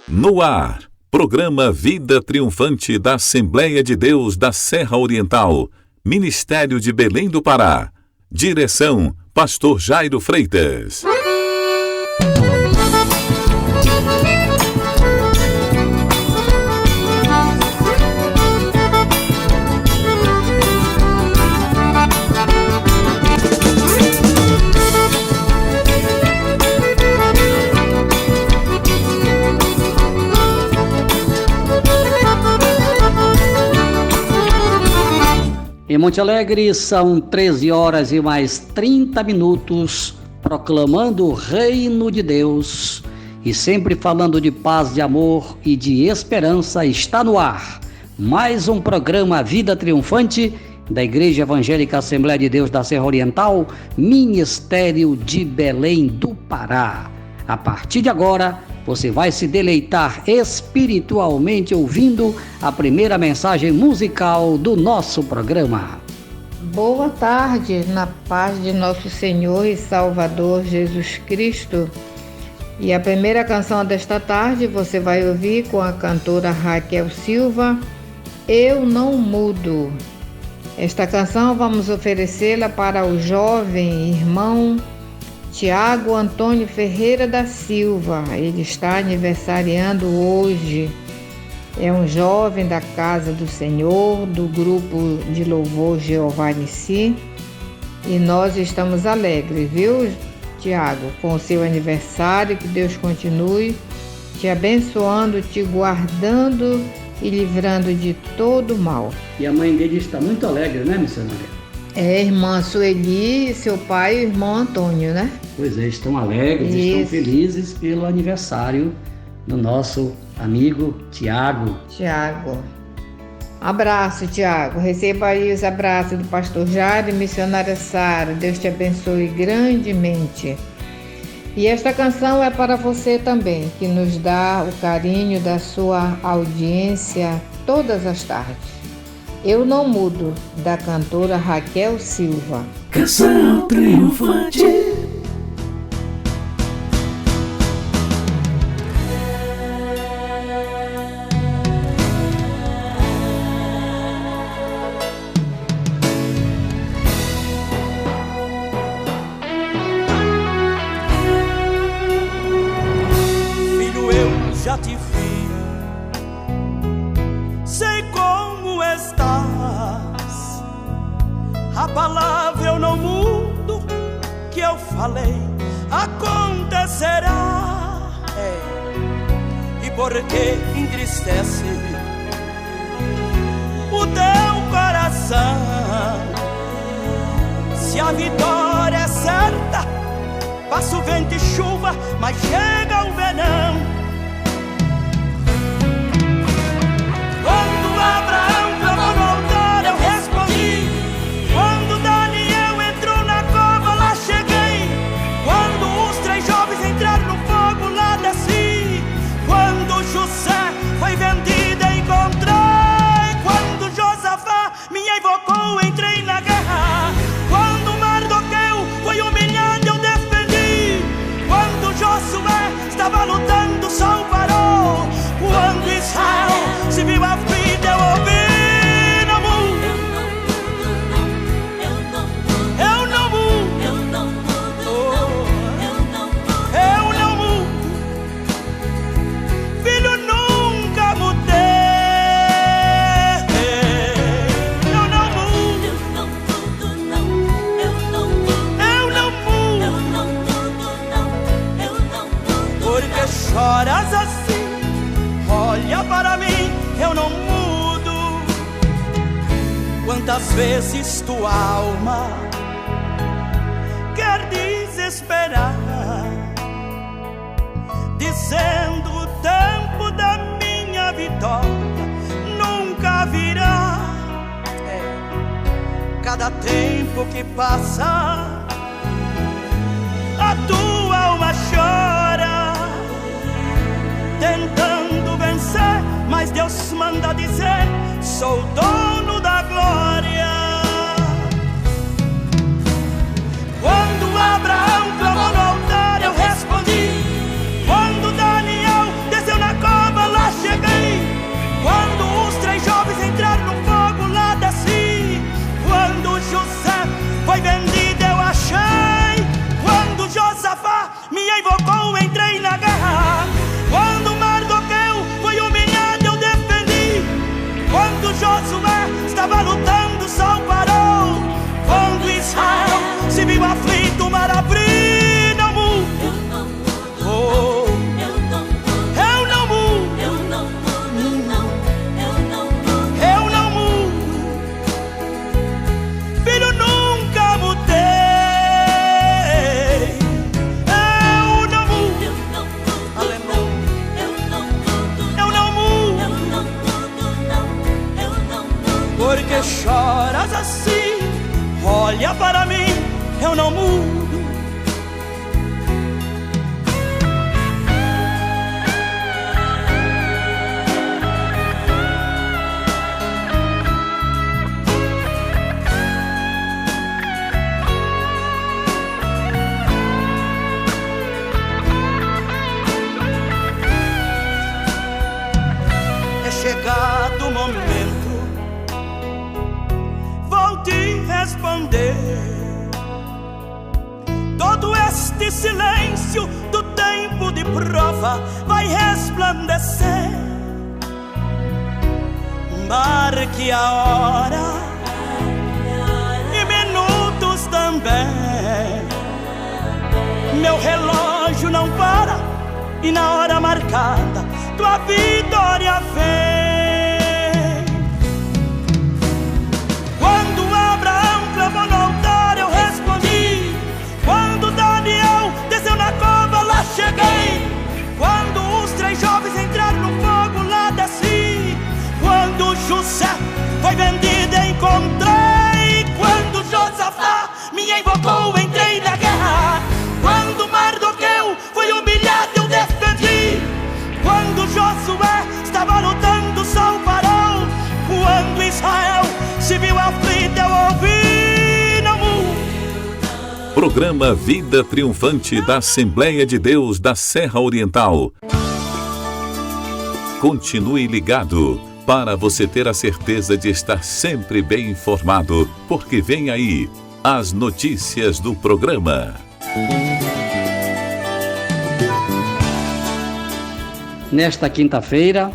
No ar, programa Vida Triunfante da Assembleia de Deus da Serra Oriental, Ministério de Belém do Pará. Direção, Pastor Jairo Freitas. Em Monte Alegre são 13 horas e mais 30 minutos, proclamando o reino de Deus e sempre falando de paz, de amor e de esperança. Está no ar mais um programa Vida Triunfante da Igreja Evangélica Assembleia de Deus da Serra Oriental, Ministério de Belém do Pará. A partir de agora, você vai se deleitar espiritualmente ouvindo a primeira mensagem musical do nosso programa. Boa tarde, na paz de nosso Senhor e Salvador Jesus Cristo. E a primeira canção desta tarde você vai ouvir com a cantora Raquel Silva, Eu Não Mudo. Esta canção vamos oferecê-la para o jovem irmão Tiago Antônio Ferreira da Silva. Ele está aniversariando hoje. É um jovem da Casa do Senhor, do grupo de louvor Jeová Nissi. E nós estamos alegres, viu, Tiago, com o seu aniversário. Que Deus continue te abençoando, te guardando e livrando de todo mal. E a mãe dele está muito alegre, né, missionária? É, irmã Sueli e seu pai, o irmão Antônio, né? Pois é, estão alegres, Isso. Estão felizes pelo aniversário do nosso amigo Tiago. Abraço, Tiago. Receba aí os abraços do pastor Jairo e missionária Sara. Deus te abençoe grandemente. E esta canção é para você também, que nos dá o carinho da sua audiência todas as tardes. Eu Não Mudo, da cantora Raquel Silva. Canção triunfante. Filho, eu já te vi, sei como estás. A palavra eu não mudo, que eu falei acontecerá. E por que entristece o teu coração? Se a vitória é certa, passa o vento e chuva, mas chega o verão. Quando Abraão clamou no altar, eu respondi. Quando Daniel entrou na cova, lá cheguei. Quando os 3 jovens entraram no fogo, lá desci. Quando José foi vendido, encontrei. Quando Josafá me invocou, entrei na guerra. Quando Mardoqueu foi humilhado, eu defendi. Quando Josué estava lutando, o sol parou. Quando Israel se viu aflito, eu ouvi. Não mudo, eu não mudo, eu não mudo. Filho, nunca mudei. Eu não mudo, porque choras assim? Olha para mim, eu não mudo. Quantas vezes tua alma quer desesperar, dizendo o tempo da minha vitória nunca virá. Cada tempo que passa, a tua alma chora, tentando vencer, mas Deus manda dizer: sou dono da glória. Quando Abraão clamou no altar, eu respondi. Quando Daniel desceu na cova, lá cheguei. Quando os 3 jovens entraram no fogo, lá desci. Quando José foi vendido, eu achei. Quando Josafá me invocou, entrei na guerra. Quando Mardoqueu foi humilhado, eu defendi. Quando Josué estava lutando, o sol parou. Quando Israel se viu aflito, o mar abriu. Não mudo, oh, eu não mudo, eu não mudo. Filho, nunca mudei. Eu não mudo, aleluia. Eu não mudo. Porque choras assim? Olha para mim, eu não mudo. É chegado o momento, vou te responder. Todo este silêncio do tempo de prova vai resplandecer. Marque a hora e minutos também. Meu relógio não para e na hora marcada tua vitória vem. Quando Abraão clamou no altar, eu respondi. Quando Daniel desceu na cova, lá cheguei. Quando os 3 jovens entraram no fogo, lá desci. Quando José foi vendido, encontrei. Quando Josafá me invocou, entrei na guerra. Quando Mardoqueu foi humilhado, eu defendi. Quando Josué estava lutando, o sol parou. Quando Israel se viu aflito, eu ouvi. Não mudo. Programa Vida Triunfante da Assembleia de Deus da Serra Oriental. Continue ligado para você ter a certeza de estar sempre bem informado, porque vem aí as notícias do programa. Nesta quinta-feira,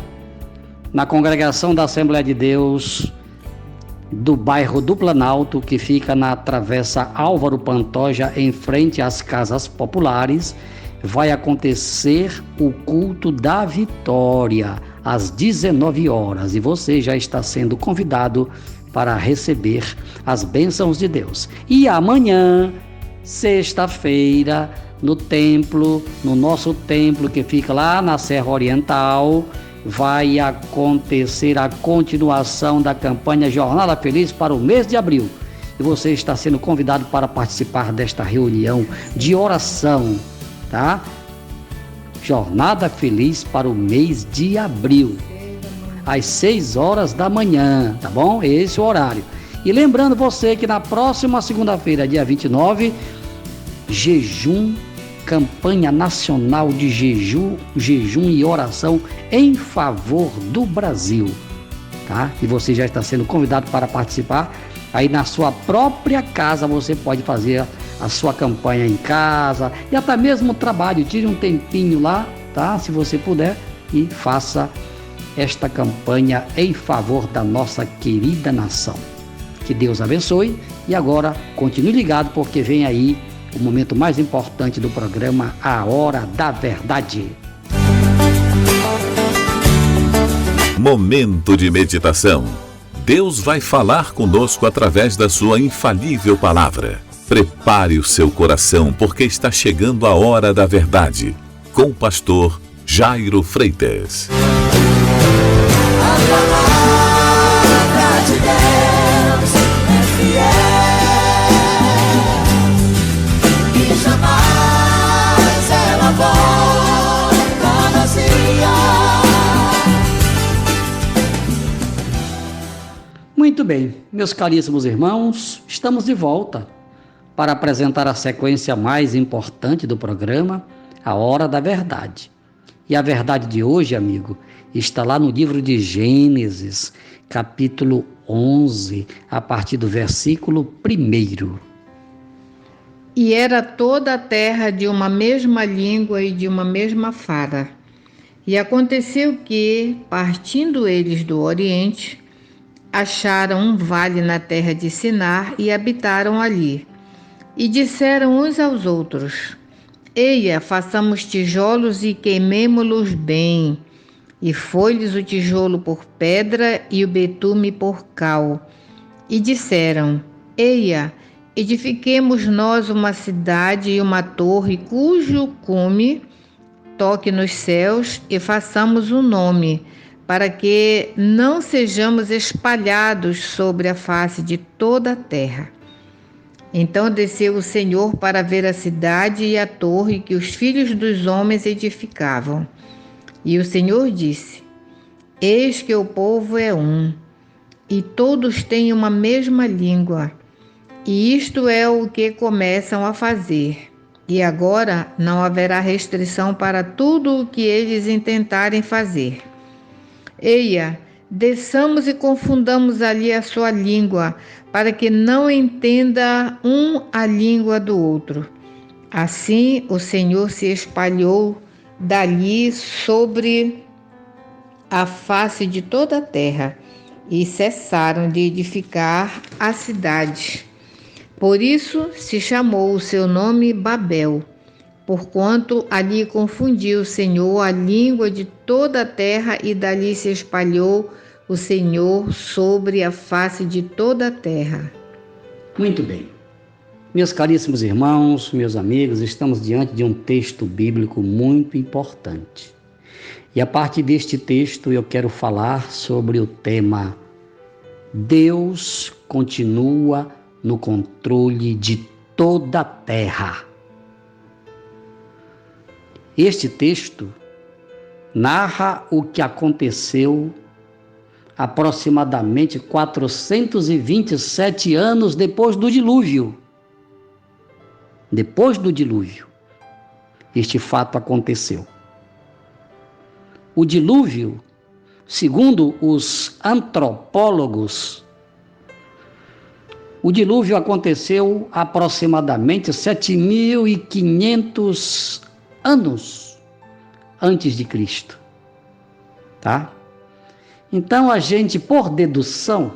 na congregação da Assembleia de Deus do bairro do Planalto, que fica na Travessa Álvaro Pantoja, em frente às Casas Populares, vai acontecer o culto da vitória, às 19 horas, e você já está sendo convidado para receber as bênçãos de Deus. E amanhã, sexta-feira, no templo, no nosso templo que fica lá na Serra Oriental, vai acontecer a continuação da campanha Jornada Feliz para o mês de abril. E você está sendo convidado para participar desta reunião de oração, tá? Jornada Feliz para o mês de abril, às 6 horas da manhã, tá bom? Esse é o horário. E lembrando você que na próxima segunda-feira, dia 29, jejum, campanha nacional de jejum e oração em favor do Brasil, tá? E você já está sendo convidado para participar. Aí na sua própria casa você pode fazer a sua campanha em casa e até mesmo no trabalho. Tire um tempinho lá, tá? Se você puder, e faça esta campanha em favor da nossa querida nação. Que Deus abençoe e agora continue ligado, porque vem aí o momento mais importante do programa, a Hora da Verdade. Momento de meditação. Deus vai falar conosco através da sua infalível palavra. Prepare o seu coração, porque está chegando a hora da verdade. Com o pastor Jairo Freitas. A palavra de Deus é fiel e jamais ela volta vazia. Muito bem, meus caríssimos irmãos, estamos de volta para apresentar a sequência mais importante do programa, A Hora da Verdade. E a verdade de hoje, amigo, está lá no livro de Gênesis, capítulo 11, a partir do versículo 1. E era toda a terra de uma mesma língua e de uma mesma fala. E aconteceu que, partindo eles do Oriente, acharam um vale na terra de Sinar e habitaram ali. E disseram uns aos outros: Eia, façamos tijolos e queimemo-los bem. E foi-lhes o tijolo por pedra e o betume por cal. E disseram: Eia, edifiquemos nós uma cidade e uma torre cujo cume toque nos céus e façamos um nome, para que não sejamos espalhados sobre a face de toda a terra. Então desceu o Senhor para ver a cidade e a torre que os filhos dos homens edificavam. E o Senhor disse: Eis que o povo é um, e todos têm uma mesma língua, e isto é o que começam a fazer. E agora não haverá restrição para tudo o que eles intentarem fazer. Eia, desçamos e confundamos ali a sua língua, para que não entenda um a língua do outro. Assim o Senhor se espalhou dali sobre a face de toda a terra, e cessaram de edificar a cidade. Por isso se chamou o seu nome Babel, porquanto ali confundiu o Senhor a língua de toda a terra, e dali se espalhou o Senhor sobre a face de toda a terra. Muito bem. Meus caríssimos irmãos, meus amigos, estamos diante de um texto bíblico muito importante. E a partir deste texto eu quero falar sobre o tema Deus continua no controle de toda a terra. Este texto narra o que aconteceu aproximadamente 427 anos depois do dilúvio. Depois do dilúvio, este fato aconteceu. O dilúvio, segundo os antropólogos, o dilúvio aconteceu aproximadamente 7.500 anos antes de Cristo, tá? Então a gente, por dedução,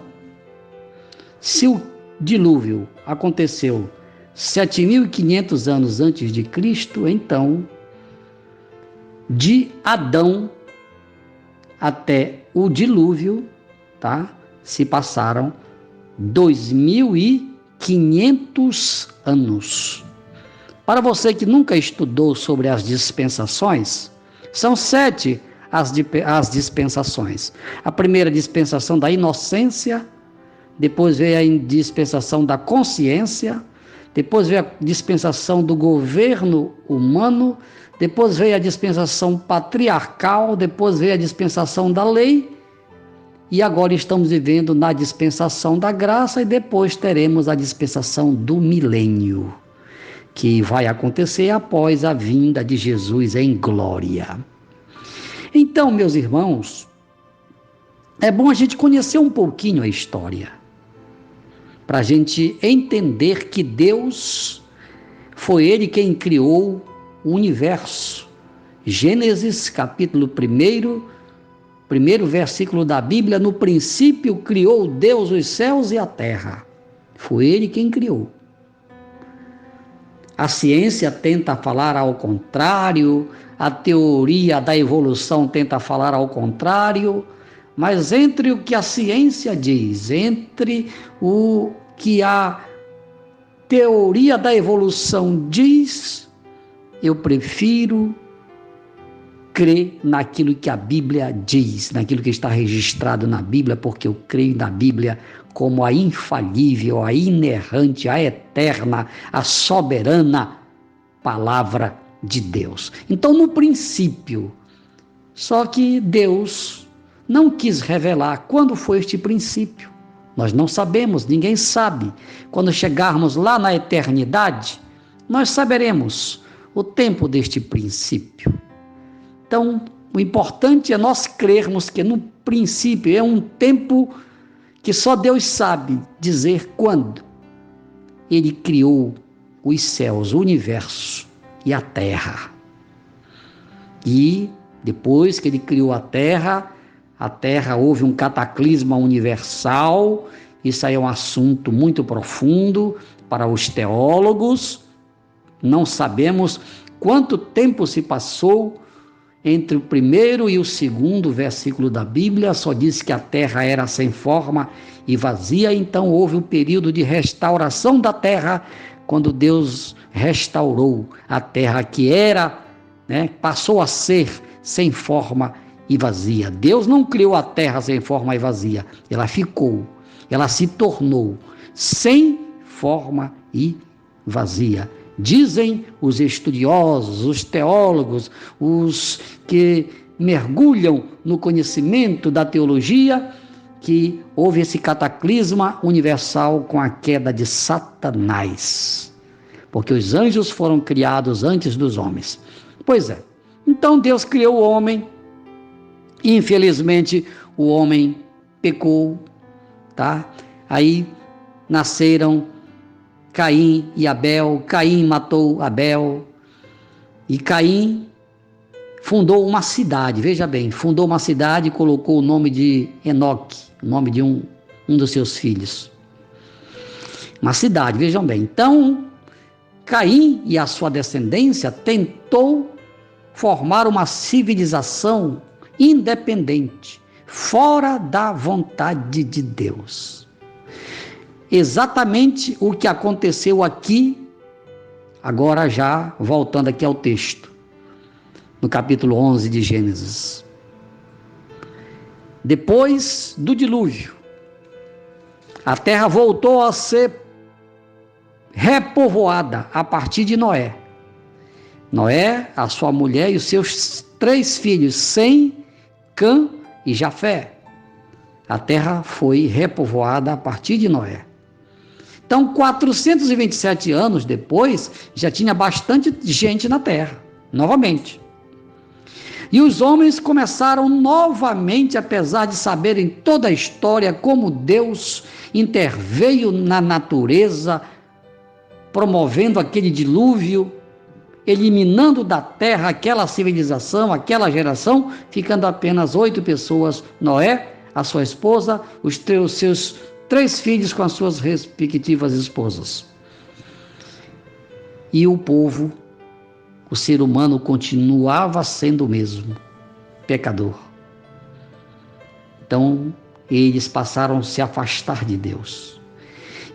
se o dilúvio aconteceu 7.500 anos antes de Cristo, então de Adão até o dilúvio, tá? Se passaram 2.500 anos. Para você que nunca estudou sobre as dispensações, são 7 as dispensações. A primeira dispensação da inocência, depois veio a dispensação da consciência, depois veio a dispensação do governo humano, depois veio a dispensação patriarcal, depois veio a dispensação da lei, e agora estamos vivendo na dispensação da graça, e depois teremos a dispensação do milênio, que vai acontecer após a vinda de Jesus em glória. Então, meus irmãos, é bom a gente conhecer um pouquinho a história, para a gente entender que Deus foi Ele quem criou o universo. Gênesis, capítulo 1, primeiro versículo da Bíblia: no princípio criou Deus os céus e a terra. Foi Ele quem criou. A ciência tenta falar ao contrário, a teoria da evolução tenta falar ao contrário, mas entre o que a ciência diz, entre o que a teoria da evolução diz, eu prefiro crer naquilo que a Bíblia diz, naquilo que está registrado na Bíblia, porque eu creio na Bíblia como a infalível, a inerrante, a eterna, a soberana palavra de Deus. Então, no princípio, só que Deus não quis revelar quando foi este princípio, Nós não sabemos, ninguém sabe. Quando chegarmos lá na eternidade, nós saberemos o tempo deste princípio. Então, o importante é nós crermos que no princípio é um tempo que só Deus sabe dizer quando. Ele criou os céus, o universo e a terra. E depois que ele criou a terra houve um cataclisma universal. Isso aí é um assunto muito profundo para os teólogos. Não sabemos quanto tempo se passou entre o primeiro e o segundo versículo da Bíblia. Só diz que a terra era sem forma e vazia. Então houve um período de restauração da terra, quando Deus restaurou a terra que era, passou a ser sem forma e vazia. Deus não criou a terra sem forma e vazia. Ela ficou, ela se tornou sem forma e vazia. Dizem os estudiosos, os teólogos, os que mergulham no conhecimento da teologia, que houve esse cataclisma universal com a queda de Satanás, porque os anjos foram criados antes dos homens. Pois é, então Deus criou o homem, e infelizmente o homem pecou, tá? Aí nasceram Caim e Abel. Caim matou Abel, e Caim fundou uma cidade, veja bem, fundou uma cidade e colocou o nome de Enoque, o nome de um dos seus filhos. Uma cidade, vejam bem. Então, Caim e a sua descendência tentou formar uma civilização independente, fora da vontade de Deus. Exatamente o que aconteceu aqui, agora já voltando aqui ao texto, no capítulo 11 de Gênesis. Depois do dilúvio, a terra voltou a ser repovoada a partir de Noé. Noé, a sua mulher e os seus 3 filhos, Sem, Cã e Jafé. A terra foi repovoada a partir de Noé. Então, 427 anos depois, já tinha bastante gente na terra, novamente. E os homens começaram novamente, apesar de saberem toda a história, como Deus interveio na natureza, promovendo aquele dilúvio, eliminando da terra aquela civilização, aquela geração, ficando apenas 8 pessoas: Noé, a sua esposa, os seus 3 filhos com as suas respectivas esposas. E o povo, o ser humano, continuava sendo o mesmo, pecador. Então, eles passaram a se afastar de Deus.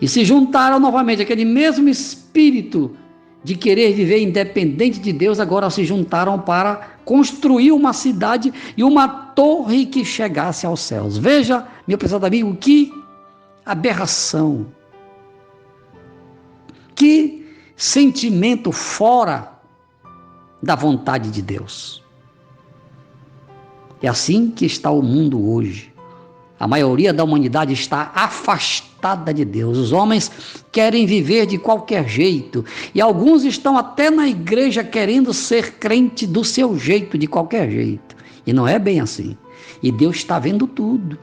E se juntaram novamente, aquele mesmo espírito de querer viver independente de Deus, agora se juntaram para construir uma cidade e uma torre que chegasse aos céus. Veja, meu prezado amigo, que aberração, que sentimento fora da vontade de Deus. É assim que está o mundo hoje. A maioria da humanidade está afastada de Deus. Os homens querem viver de qualquer jeito. E alguns estão até na igreja querendo ser crente do seu jeito, de qualquer jeito. E não é bem assim. E Deus está vendo tudo.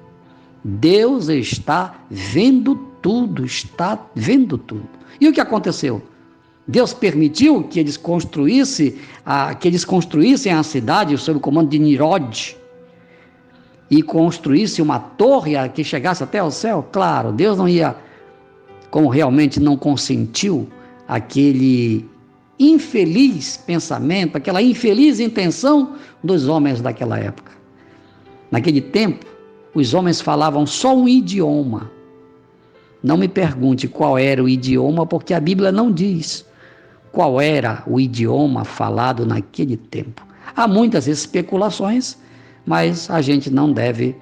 Deus está vendo tudo, está vendo tudo. E o que aconteceu? Deus permitiu que eles construíssem a cidade sob o comando de Nimrod, e construísse uma torre que chegasse até ao céu? Claro, Deus não ia, como realmente não consentiu aquele infeliz pensamento, aquela infeliz intenção dos homens daquela época. Naquele tempo, os homens falavam só um idioma. Não me pergunte qual era o idioma, porque a Bíblia não diz qual era o idioma falado naquele tempo. Há muitas especulações, mas a gente não deve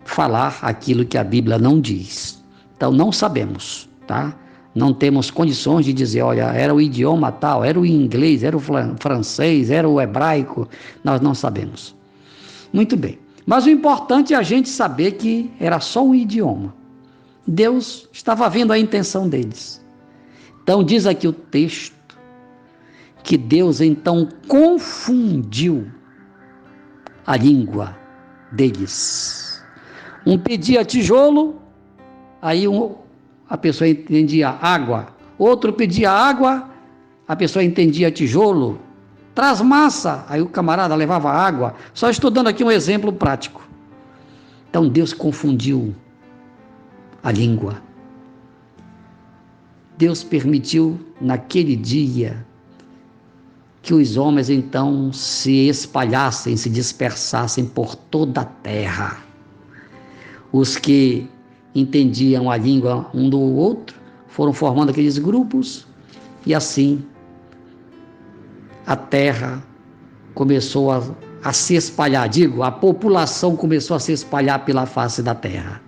falar aquilo que a Bíblia não diz. Então não sabemos, tá? Não temos condições de dizer, olha, era o idioma tal, era o inglês, era o francês, era o hebraico. Nós não sabemos. Muito bem. Mas o importante é a gente saber que era só um idioma. Deus estava vendo a intenção deles. Então diz aqui o texto que Deus então confundiu a língua deles. Um pedia tijolo, aí a pessoa entendia água. Outro pedia água, a pessoa entendia tijolo. Traz massa, aí o camarada levava água. Só estudando aqui um exemplo prático. Então Deus confundiu a língua. Deus permitiu naquele dia que os homens então se espalhassem, se dispersassem por toda a terra. Os que entendiam a língua um do outro foram formando aqueles grupos e assim a terra começou a se espalhar, a população começou a se espalhar pela face da terra.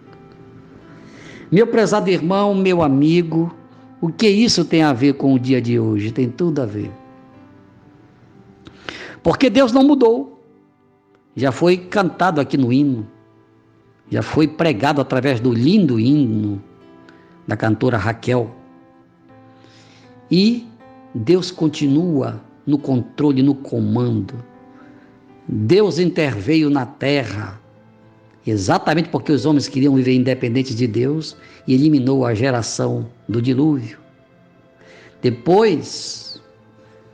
Meu prezado irmão, meu amigo, o que isso tem a ver com o dia de hoje? Tem tudo a ver. Porque Deus não mudou. Já foi cantado aqui no hino. Já foi pregado através do lindo hino da cantora Raquel. E Deus continua no controle, no comando. Deus interveio na terra, exatamente porque os homens queriam viver independentes de Deus e eliminou a geração do dilúvio. Depois,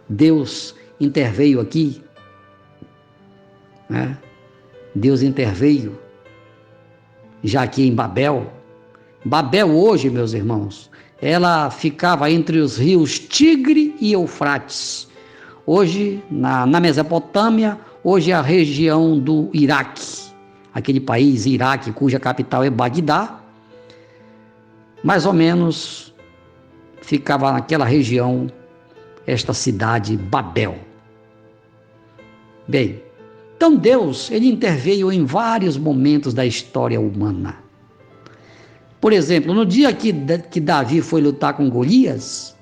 Deus interveio aqui, né? Deus interveio já aqui em Babel. Babel hoje, meus irmãos, ela ficava entre os rios Tigre e Eufrates. Hoje, na Mesopotâmia, hoje é a região do Iraque, aquele país, Iraque, cuja capital é Bagdá, mais ou menos ficava naquela região esta cidade Babel. Bem, então Deus, ele interveio em vários momentos da história humana. Por exemplo, no dia que Davi foi lutar com Golias,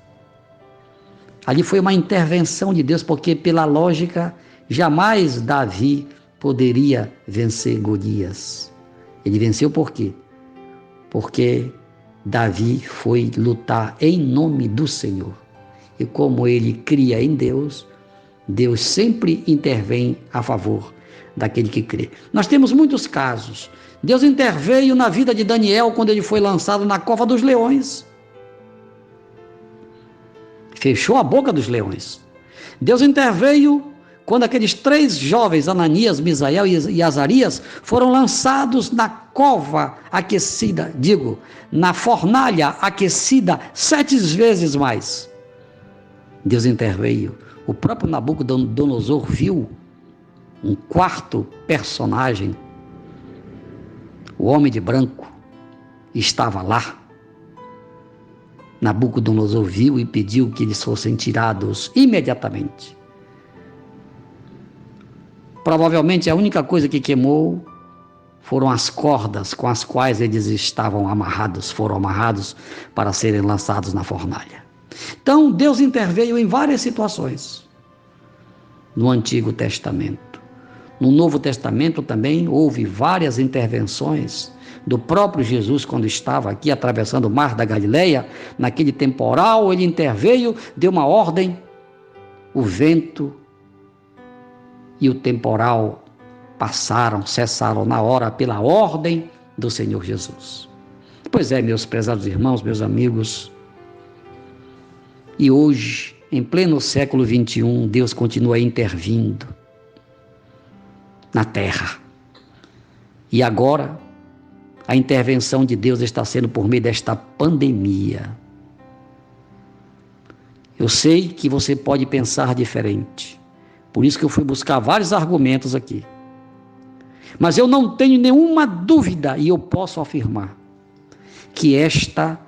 ali foi uma intervenção de Deus, porque pela lógica, jamais Davi poderia vencer Golias. Ele venceu por quê? Porque Davi foi lutar em nome do Senhor. E como ele cria em Deus, Deus sempre intervém a favor daquele que crê. Nós temos muitos casos. Deus interveio na vida de Daniel quando ele foi lançado na cova dos leões. Fechou a boca dos leões. Deus interveio quando aqueles 3 jovens, Ananias, Misael e Azarias, foram lançados na cova aquecida, na fornalha aquecida 7 vezes mais. Deus interveio. O próprio Nabucodonosor viu um quarto personagem, o homem de branco, estava lá. Nabucodonosor viu e pediu que eles fossem tirados imediatamente. Provavelmente a única coisa que queimou foram as cordas com as quais eles estavam amarrados, foram amarrados para serem lançados na fornalha. Então Deus interveio em várias situações no Antigo Testamento. No Novo Testamento também houve várias intervenções do próprio Jesus quando estava aqui atravessando o mar da Galileia, naquele temporal, ele interveio, deu uma ordem, o vento e o temporal cessaram na hora pela ordem do Senhor Jesus. Pois é, meus prezados irmãos, meus amigos, e hoje, em pleno século XXI, Deus continua intervindo na terra. E agora, a intervenção de Deus está sendo por meio desta pandemia. Eu sei que você pode pensar diferente. Por isso que eu fui buscar vários argumentos aqui. Mas eu não tenho nenhuma dúvida, e eu posso afirmar, que esta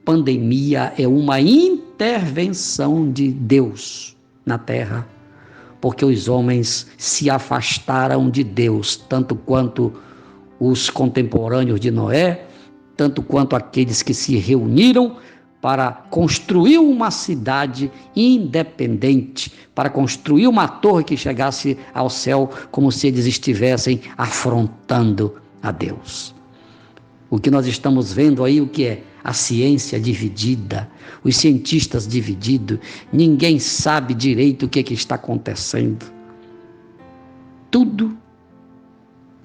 pandemia é uma intervenção de Deus na terra, porque os homens se afastaram de Deus, tanto quanto os contemporâneos de Noé, tanto quanto aqueles que se reuniram para construir uma cidade independente, para construir uma torre que chegasse ao céu, como se eles estivessem afrontando a Deus. O que nós estamos vendo aí, o que é? A ciência dividida, os cientistas divididos, ninguém sabe direito o que está acontecendo. Tudo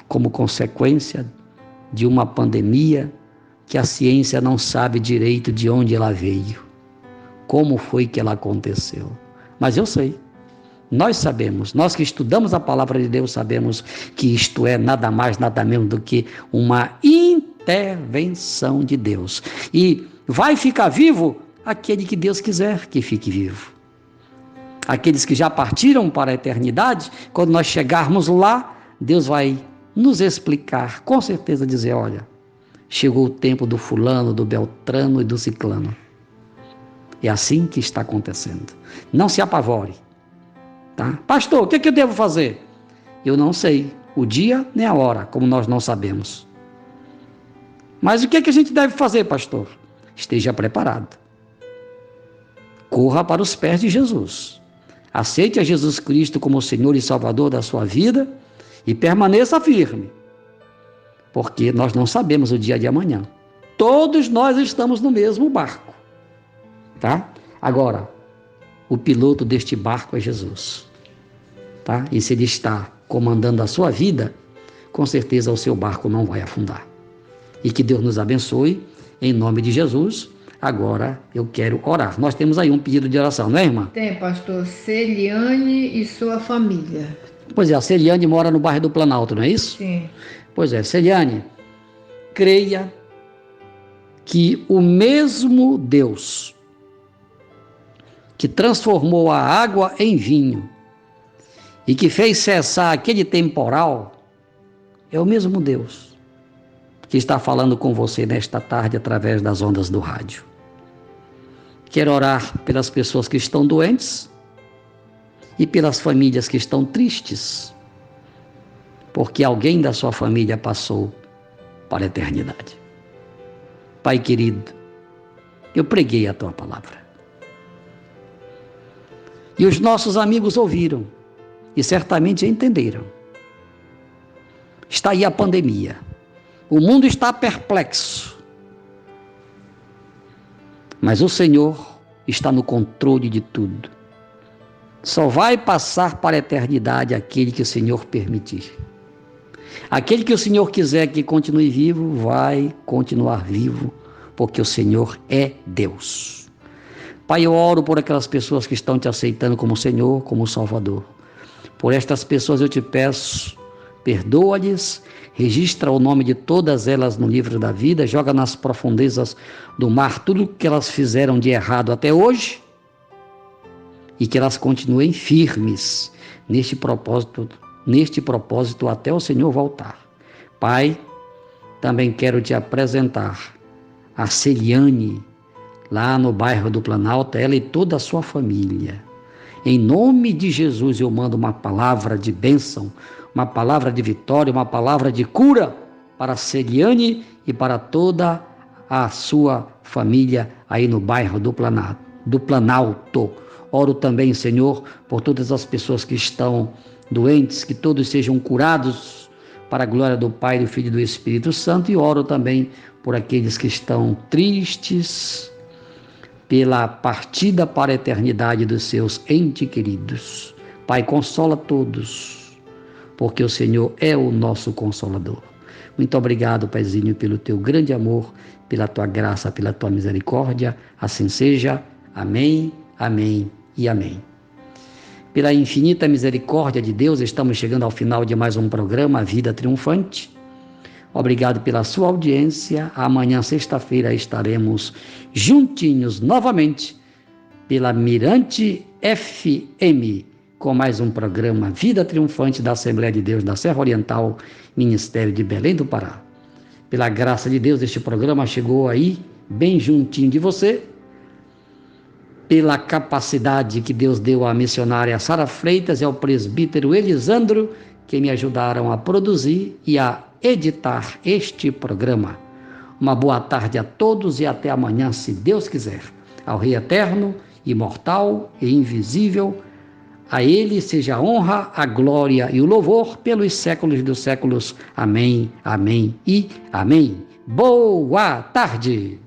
como consequência de uma pandemia que a ciência não sabe direito de onde ela veio, como foi que ela aconteceu. Mas eu sei, nós sabemos, nós que estudamos a palavra de Deus sabemos que isto é nada mais, nada menos do que uma intervenção de Deus. E vai ficar vivo aquele que Deus quiser que fique vivo. Aqueles que já partiram para a eternidade, quando nós chegarmos lá, Deus vai nos explicar, com certeza dizer, olha, chegou o tempo do fulano, do beltrano e do ciclano. É assim que está acontecendo. Não se apavore. Tá? Pastor, o que eu devo fazer? Eu não sei. O dia nem a hora, como nós não sabemos. Mas o que a gente deve fazer, pastor? Esteja preparado. Corra para os pés de Jesus. Aceite a Jesus Cristo como Senhor e Salvador da sua vida e permaneça firme. Porque nós não sabemos o dia de amanhã. Todos nós estamos no mesmo barco. Tá? Agora, o piloto deste barco é Jesus. Tá? E se ele está comandando a sua vida, com certeza o seu barco não vai afundar. E que Deus nos abençoe, em nome de Jesus. Agora eu quero orar. Nós temos aí um pedido de oração, não é, irmã? Tem, pastor Celiane e sua família. Pois é, a Celiane mora no bairro do Planalto, não é isso? Sim. Pois é, Celiane, creia que o mesmo Deus que transformou a água em vinho e que fez cessar aquele temporal, é o mesmo Deus que está falando com você nesta tarde através das ondas do rádio. Quero orar pelas pessoas que estão doentes e pelas famílias que estão tristes, porque alguém da sua família passou para a eternidade. Pai querido, eu preguei a tua palavra. E os nossos amigos ouviram e certamente entenderam. Está aí a pandemia. O mundo está perplexo. Mas o Senhor está no controle de tudo. Só vai passar para a eternidade aquele que o Senhor permitir. Aquele que o Senhor quiser que continue vivo, vai continuar vivo, porque o Senhor é Deus. Pai, eu oro por aquelas pessoas que estão te aceitando como Senhor, como Salvador. Por estas pessoas eu te peço, perdoa-lhes, registra o nome de todas elas no livro da vida, joga nas profundezas do mar tudo o que elas fizeram de errado até hoje e que elas continuem firmes neste propósito até o Senhor voltar. Pai, também quero te apresentar a Celiane, lá no bairro do Planalto, ela e toda a sua família. Em nome de Jesus eu mando uma palavra de bênção, uma palavra de vitória, uma palavra de cura para a Celiane e para toda a sua família aí no bairro do Planalto. Oro também, Senhor, por todas as pessoas que estão doentes, que todos sejam curados para a glória do Pai, do Filho e do Espírito Santo, e oro também por aqueles que estão tristes pela partida para a eternidade dos seus entes queridos. Pai, consola todos, porque o Senhor é o nosso Consolador. Muito obrigado, Paizinho, pelo teu grande amor, pela tua graça, pela tua misericórdia. Assim seja. Amém, amém e amém. Pela infinita misericórdia de Deus, estamos chegando ao final de mais um programa Vida Triunfante. Obrigado pela sua audiência. Amanhã, sexta-feira, estaremos juntinhos novamente pela Mirante FM com mais um programa Vida Triunfante da Assembleia de Deus da Serra Oriental, Ministério de Belém do Pará. Pela graça de Deus, este programa chegou aí, bem juntinho de você, pela capacidade que Deus deu à missionária Sara Freitas e ao presbítero Elisandro, que me ajudaram a produzir e a editar este programa. Uma boa tarde a todos e até amanhã, se Deus quiser. Ao Rei Eterno, imortal e invisível, a Ele seja a honra, a glória e o louvor pelos séculos dos séculos. Amém, amém e amém. Boa tarde!